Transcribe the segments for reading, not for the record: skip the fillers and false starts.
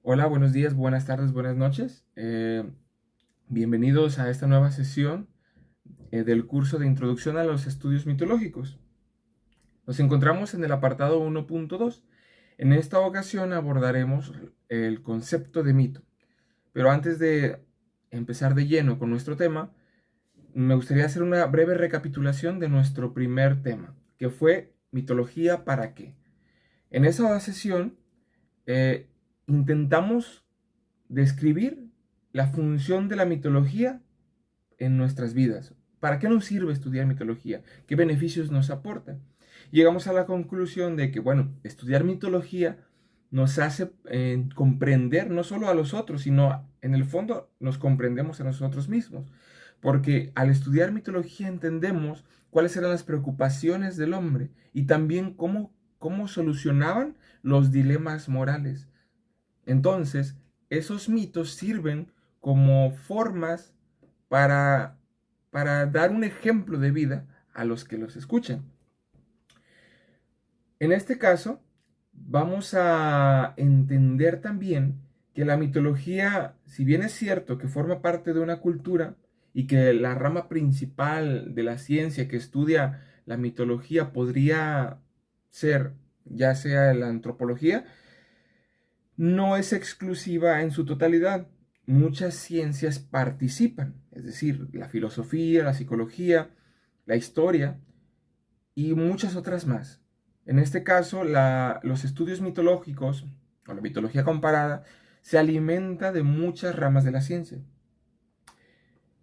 Hola, buenos días, buenas tardes, buenas noches. Bienvenidos a esta nueva sesión del curso de Introducción a los Estudios Mitológicos. Nos encontramos en el apartado 1.2. En esta ocasión abordaremos el concepto de mito. Pero antes de empezar de lleno con nuestro tema, me gustaría hacer una breve recapitulación de nuestro primer tema, que fue mitología para qué. En esa sesión eh, intentamos describir la función de la mitología en nuestras vidas. ¿Para qué nos sirve estudiar mitología? ¿Qué beneficios nos aporta? Llegamos a la conclusión de que, bueno, estudiar mitología nos hace comprender no solo a los otros, sino en el fondo nos comprendemos a nosotros mismos. Porque al estudiar mitología entendemos cuáles eran las preocupaciones del hombre y también cómo solucionaban los dilemas morales. Entonces, esos mitos sirven como formas para, para dar un ejemplo de vida a los que los escuchan. En este caso, vamos a entender también que la mitología, si bien es cierto que forma parte de una cultura y que la rama principal de la ciencia que estudia la mitología podría ser ya sea la antropología, no es exclusiva en su totalidad. Muchas ciencias participan, es decir, la filosofía, la psicología, la historia y muchas otras más. En este caso, los estudios mitológicos o la mitología comparada se alimenta de muchas ramas de la ciencia.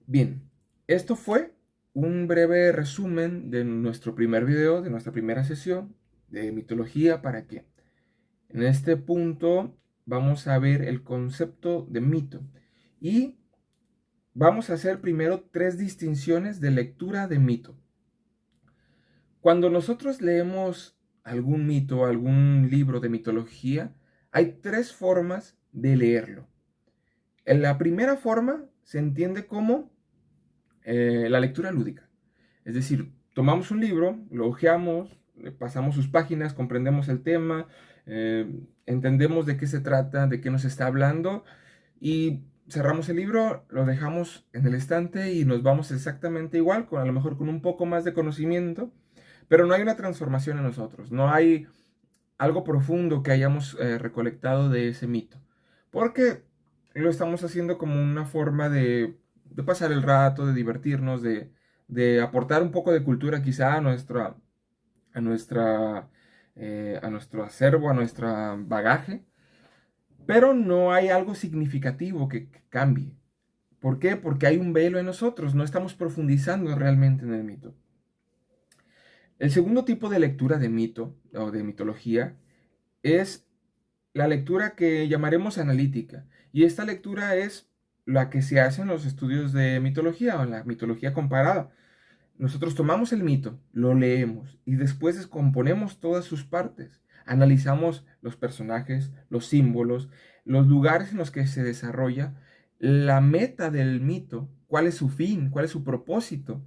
Bien, esto fue un breve resumen de nuestro primer video, de nuestra primera sesión de mitología para qué. En este punto vamos a ver el concepto de mito y vamos a hacer primero tres distinciones de lectura de mito. Cuando nosotros leemos algún mito, algún libro de mitología, hay tres formas de leerlo. En la primera forma se entiende como la lectura lúdica. Es decir, tomamos un libro, lo hojeamos, le pasamos sus páginas, comprendemos el tema, entendemos de qué se trata, de qué nos está hablando y cerramos el libro, lo dejamos en el estante y nos vamos exactamente igual, a lo mejor con un poco más de conocimiento, pero no hay una transformación en nosotros, no hay algo profundo que hayamos recolectado de ese mito, porque lo estamos haciendo como una forma de pasar el rato, de divertirnos, de aportar un poco de cultura quizá a nuestra, a nuestro acervo, a nuestro bagaje, pero no hay algo significativo que cambie. ¿Por qué? Porque hay un velo en nosotros, no estamos profundizando realmente en el mito. El segundo tipo de lectura de mito o de mitología es la lectura que llamaremos analítica. Y esta lectura es la que se hace en los estudios de mitología o en la mitología comparada. Nosotros tomamos el mito, lo leemos y después descomponemos todas sus partes. Analizamos los personajes, los símbolos, los lugares en los que se desarrolla, la meta del mito, cuál es su fin, cuál es su propósito,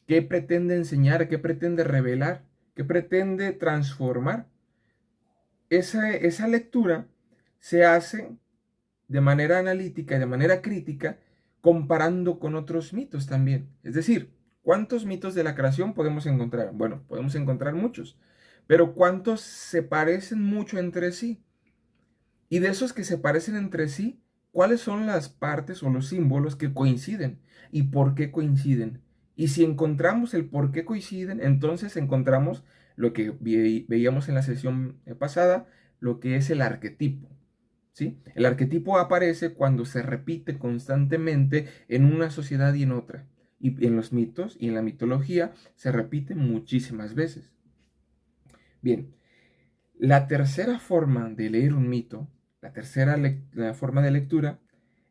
qué pretende enseñar, qué pretende revelar, qué pretende transformar. Esa lectura se hace de manera analítica y de manera crítica, comparando con otros mitos también. Es decir, ¿cuántos mitos de la creación podemos encontrar? Bueno, podemos encontrar muchos, pero ¿cuántos se parecen mucho entre sí? Y de esos que se parecen entre sí, ¿cuáles son las partes o los símbolos que coinciden? ¿Y por qué coinciden? Y si encontramos el por qué coinciden, entonces encontramos lo que veíamos en la sesión pasada, lo que es el arquetipo. ¿Sí? El arquetipo aparece cuando se repite constantemente en una sociedad y en otra. Y en los mitos y en la mitología se repite muchísimas veces. Bien, la tercera forma de leer un mito, la forma de lectura,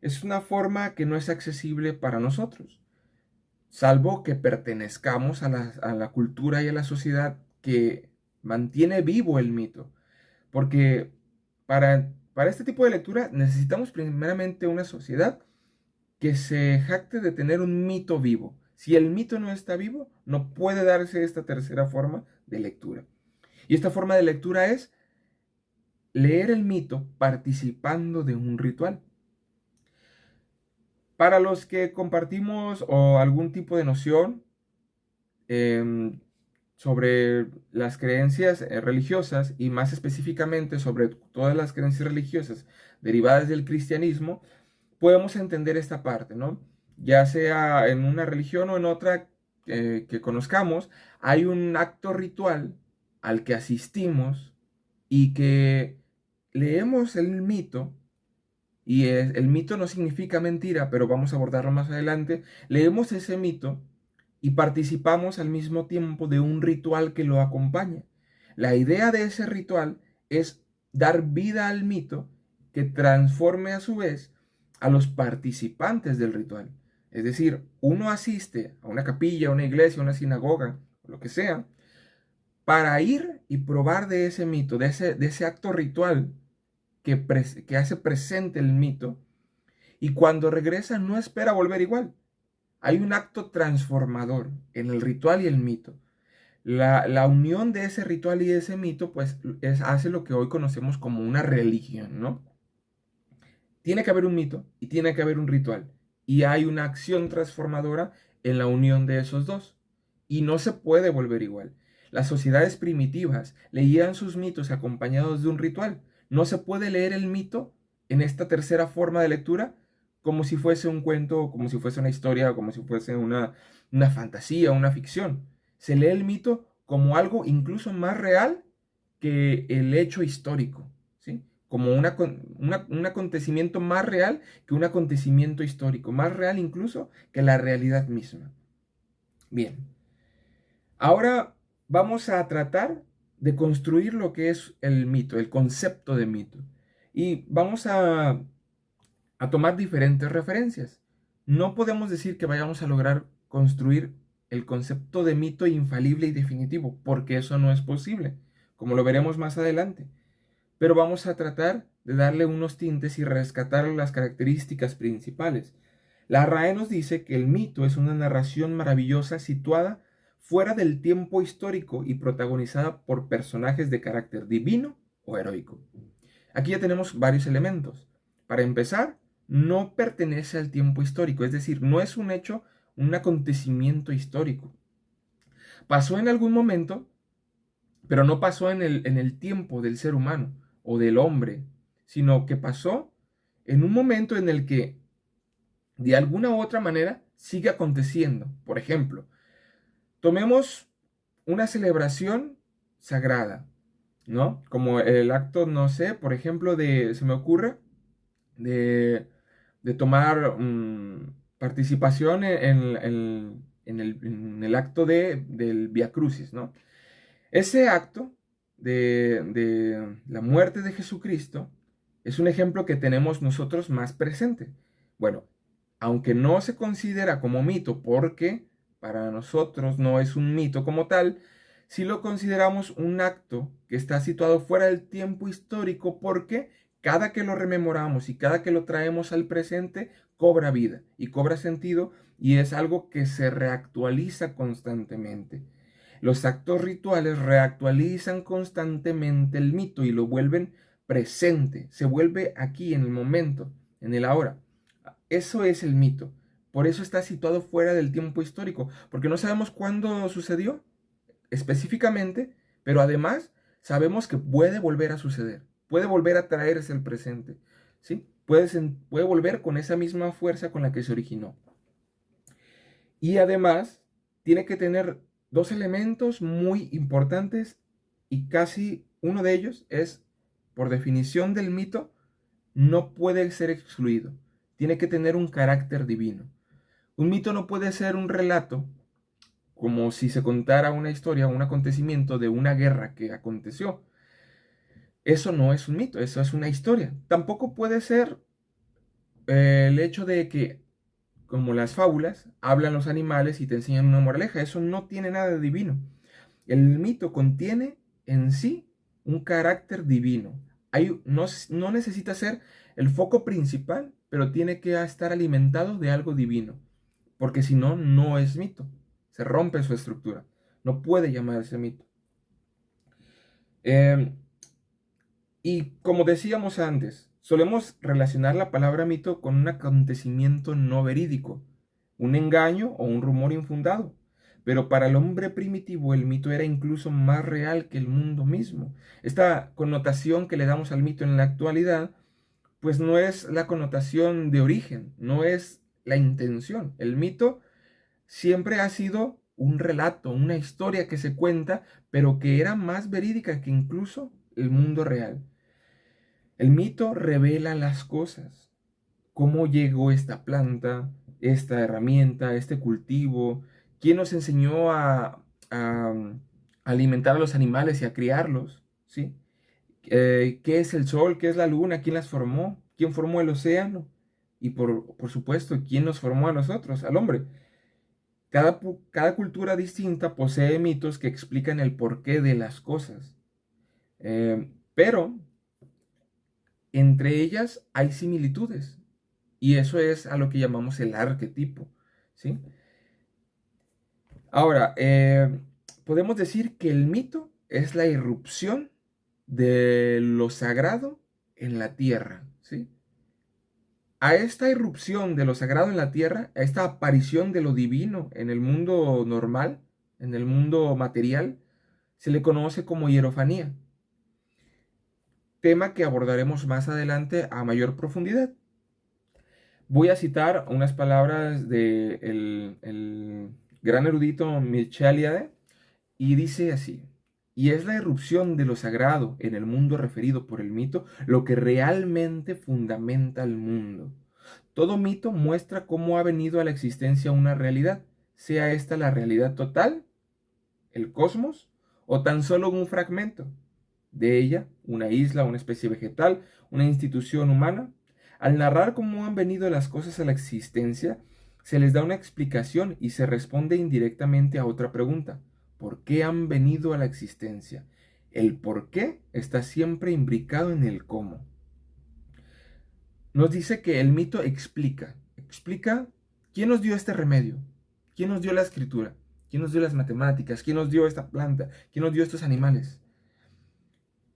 es una forma que no es accesible para nosotros, salvo que pertenezcamos a la cultura y a la sociedad que mantiene vivo el mito. Porque para este tipo de lectura necesitamos primeramente una sociedad que se jacte de tener un mito vivo. Si el mito no está vivo, no puede darse esta tercera forma de lectura. Y esta forma de lectura es leer el mito participando de un ritual. Para los que compartimos o algún tipo de noción em, sobre las creencias religiosas y más específicamente sobre todas las creencias religiosas derivadas del cristianismo, podemos entender esta parte, ¿no? Ya sea en una religión o en otra que conozcamos, hay un acto ritual al que asistimos y que leemos el mito, y el mito no significa mentira, pero vamos a abordarlo más adelante, leemos ese mito y participamos al mismo tiempo de un ritual que lo acompaña. La idea de ese ritual es dar vida al mito que transforme a su vez a los participantes del ritual. Es decir, uno asiste a una capilla, a una iglesia, a una sinagoga, o lo que sea, para ir y probar de ese mito, de ese acto ritual que hace presente el mito, y cuando regresa no espera volver igual. Hay un acto transformador en el ritual y el mito. La unión de ese ritual y de ese mito, pues, hace lo que hoy conocemos como una religión, ¿no? Tiene que haber un mito y tiene que haber un ritual. Y hay una acción transformadora en la unión de esos dos. Y no se puede volver igual. Las sociedades primitivas leían sus mitos acompañados de un ritual. No se puede leer el mito en esta tercera forma de lectura como si fuese un cuento, como si fuese una historia, como si fuese una fantasía, una ficción. Se lee el mito como algo incluso más real que el hecho histórico, ¿sí? Como un acontecimiento más real que un acontecimiento histórico, más real incluso que la realidad misma. Bien, ahora vamos a tratar de construir lo que es el mito, el concepto de mito. Y vamos a tomar diferentes referencias. No podemos decir que vayamos a lograr construir el concepto de mito infalible y definitivo, porque eso no es posible, como lo veremos más adelante. Pero vamos a tratar de darle unos tintes y rescatar las características principales. La RAE nos dice que el mito es una narración maravillosa situada fuera del tiempo histórico y protagonizada por personajes de carácter divino o heroico. Aquí ya tenemos varios elementos. Para empezar, no pertenece al tiempo histórico, es decir, no es un hecho, un acontecimiento histórico. Pasó en algún momento, pero no pasó en el tiempo del ser humano o del hombre, sino que pasó en un momento en el que de alguna u otra manera sigue aconteciendo. Por ejemplo, tomemos una celebración sagrada, ¿no? Como el acto, no sé, por ejemplo, se me ocurre, de, de tomar participación en el acto del Via Crucis, ¿no? Ese acto de la muerte de Jesucristo es un ejemplo que tenemos nosotros más presente. Bueno, aunque no se considera como mito porque para nosotros no es un mito como tal, sí lo consideramos un acto que está situado fuera del tiempo histórico porque cada que lo rememoramos y cada que lo traemos al presente cobra vida y cobra sentido y es algo que se reactualiza constantemente. Los actos rituales reactualizan constantemente el mito y lo vuelven presente, se vuelve aquí en el momento, en el ahora. Eso es el mito. Por eso está situado fuera del tiempo histórico, porque no sabemos cuándo sucedió específicamente, pero además sabemos que puede volver a suceder, puede volver a traerse el presente, ¿sí? Puede volver con esa misma fuerza con la que se originó. Y además tiene que tener dos elementos muy importantes y casi uno de ellos es, por definición del mito, no puede ser excluido. Tiene que tener un carácter divino. Un mito no puede ser un relato como si se contara una historia, un acontecimiento de una guerra que aconteció. Eso no es un mito, eso es una historia. Tampoco puede ser el hecho de que, como las fábulas, hablan los animales y te enseñan una moraleja. Eso no tiene nada de divino. El mito contiene en sí un carácter divino. No necesita ser el foco principal, pero tiene que estar alimentado de algo divino, porque si no, no es mito. Se rompe su estructura. No puede llamarse mito. Eh, Y como decíamos antes, solemos relacionar la palabra mito con un acontecimiento no verídico, un engaño o un rumor infundado. Pero para el hombre primitivo el mito era incluso más real que el mundo mismo. Esta connotación que le damos al mito en la actualidad, pues no es la connotación de origen, no es la intención. El mito siempre ha sido un relato, una historia que se cuenta, pero que era más verídica que incluso el mundo real. El mito revela las cosas, cómo llegó esta planta, esta herramienta, este cultivo, quién nos enseñó a alimentar a los animales y a criarlos, ¿sí? ¿Qué es el sol? ¿Qué es la luna? ¿Quién las formó? ¿Quién formó el océano? Y por supuesto, ¿quién nos formó a nosotros, al hombre? Cada cultura distinta posee mitos que explican el porqué de las cosas. Pero entre ellas hay similitudes. Y eso es a lo que llamamos el arquetipo, ¿sí? Ahora, podemos decir que el mito es la irrupción de lo sagrado en la tierra, ¿sí? A esta irrupción de lo sagrado en la tierra, a esta aparición de lo divino en el mundo normal, en el mundo material, se le conoce como hierofanía, tema que abordaremos más adelante a mayor profundidad. Voy a citar unas palabras de el gran erudito Mircea Eliade y dice así: y es la irrupción de lo sagrado en el mundo referido por el mito lo que realmente fundamenta el mundo. Todo mito muestra cómo ha venido a la existencia una realidad, sea esta la realidad total, el cosmos, o tan solo un fragmento de ella, una isla, una especie vegetal, una institución humana. Al narrar cómo han venido las cosas a la existencia, se les da una explicación y se responde indirectamente a otra pregunta: ¿por qué han venido a la existencia? El por qué está siempre imbricado en el cómo. Nos dice que el mito explica quién nos dio este remedio, quién nos dio la escritura, quién nos dio las matemáticas, quién nos dio esta planta, quién nos dio estos animales.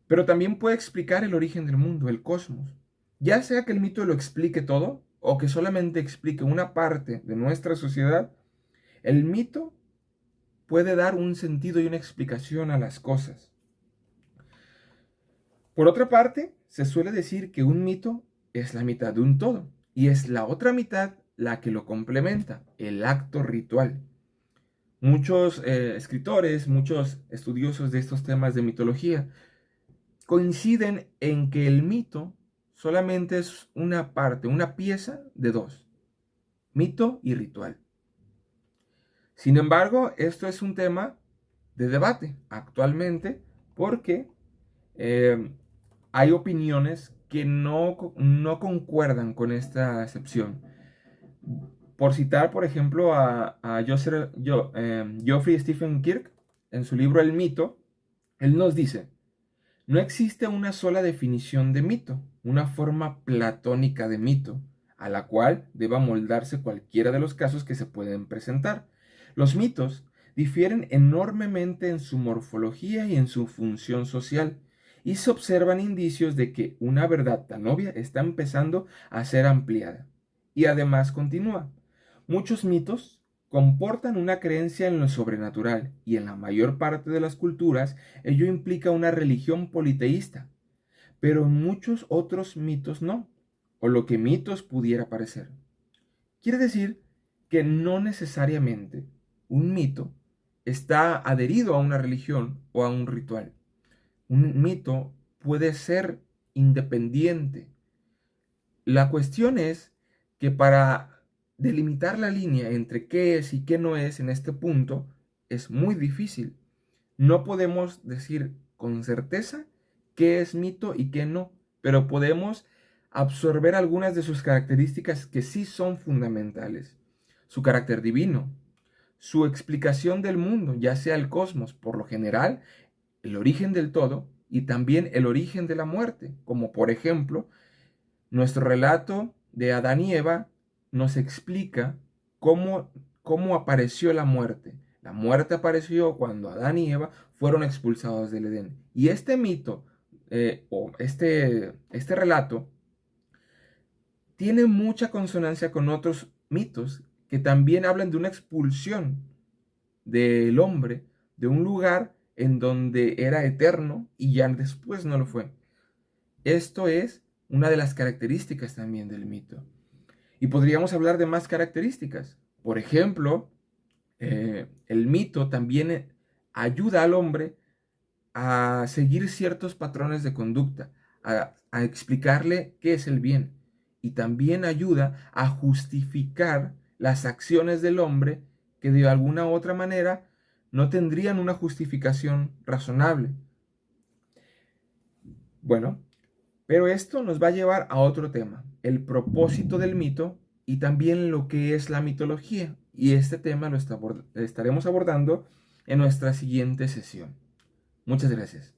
Pero también puede explicar el origen del mundo, el cosmos. Ya sea que el mito lo explique todo o que solamente explique una parte de nuestra sociedad, el mito puede dar un sentido y una explicación a las cosas. Por otra parte, se suele decir que un mito es la mitad de un todo y es la otra mitad la que lo complementa, el acto ritual. Muchos escritores, muchos estudiosos de estos temas de mitología coinciden en que el mito solamente es una parte, una pieza de dos: mito y ritual. Sin embargo, esto es un tema de debate actualmente porque eh, hay opiniones que no concuerdan con esta acepción. Por citar, por ejemplo, a Geoffrey Stephen Kirk, en su libro El mito, él nos dice: no existe una sola definición de mito, una forma platónica de mito, a la cual deba moldarse cualquiera de los casos que se pueden presentar. Los mitos difieren enormemente en su morfología y en su función social, y se observan indicios de que una verdad tan obvia está empezando a ser ampliada. Y además continúa: muchos mitos comportan una creencia en lo sobrenatural, y en la mayor parte de las culturas ello implica una religión politeísta, pero en muchos otros mitos no, o lo que mitos pudiera parecer. Quiere decir que no necesariamente un mito está adherido a una religión o a un ritual. Un mito puede ser independiente. La cuestión es que para delimitar la línea entre qué es y qué no es en este punto es muy difícil. No podemos decir con certeza qué es mito y qué no, pero podemos absorber algunas de sus características que sí son fundamentales. Su carácter divino, su explicación del mundo, ya sea el cosmos, por lo general, el origen del todo y también el origen de la muerte, como por ejemplo, nuestro relato de Adán y Eva nos explica cómo apareció la muerte. La muerte apareció cuando Adán y Eva fueron expulsados del Edén. Y este mito o este relato tiene mucha consonancia con otros mitos que también hablan de una expulsión del hombre de un lugar en donde era eterno y ya después no lo fue. Esto es una de las características también del mito. Y podríamos hablar de más características. Por ejemplo, el mito también ayuda al hombre a seguir ciertos patrones de conducta, a explicarle qué es el bien. Y también ayuda a justificar las acciones del hombre que de alguna u otra manera no tendrían una justificación razonable. Bueno, pero esto nos va a llevar a otro tema, el propósito del mito y también lo que es la mitología. Y este tema lo estaremos abordando en nuestra siguiente sesión. Muchas gracias.